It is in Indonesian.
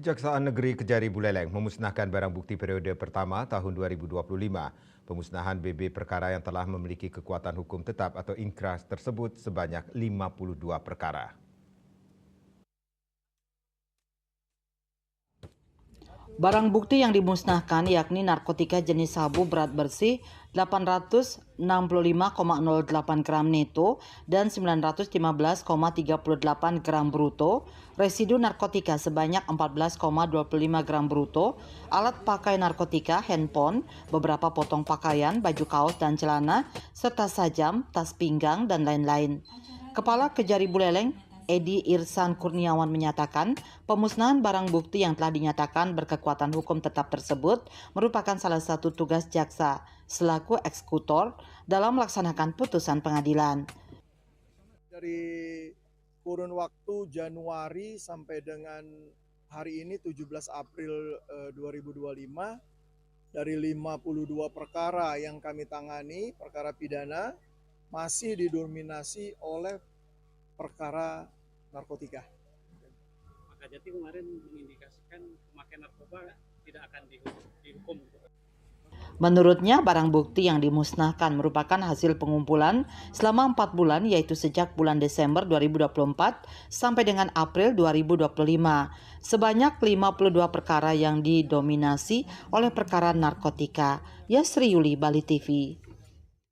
Kejaksaan Negeri Kejari Buleleng memusnahkan barang bukti periode pertama tahun 2025. Pemusnahan BB perkara yang telah memiliki kekuatan hukum tetap atau inkras tersebut sebanyak 52 perkara. Barang bukti yang dimusnahkan yakni narkotika jenis sabu berat bersih 865,08 gram neto dan 915,38 gram bruto, residu narkotika sebanyak 14,25 gram bruto, alat pakai narkotika, handphone, beberapa potong pakaian, baju kaos dan celana, serta sajam, tas pinggang, dan lain-lain. Kepala Kejari Buleleng Edi Irsan Kurniawan menyatakan pemusnahan barang bukti yang telah dinyatakan berkekuatan hukum tetap tersebut merupakan salah satu tugas jaksa selaku eksekutor dalam melaksanakan putusan pengadilan. Dari kurun waktu Januari sampai dengan hari ini 17 April 2025, dari 52 perkara yang kami tangani, perkara pidana, masih didominasi oleh perkara narkotika. Pak Kajati kemarin mengindikasikan pemakaian narkoba tidak akan dihukum. Menurutnya, barang bukti yang dimusnahkan merupakan hasil pengumpulan selama 4 bulan, yaitu sejak bulan Desember 2024 sampai dengan April 2025. Sebanyak 52 perkara yang didominasi oleh perkara narkotika. Yasri Yuli, Bali TV.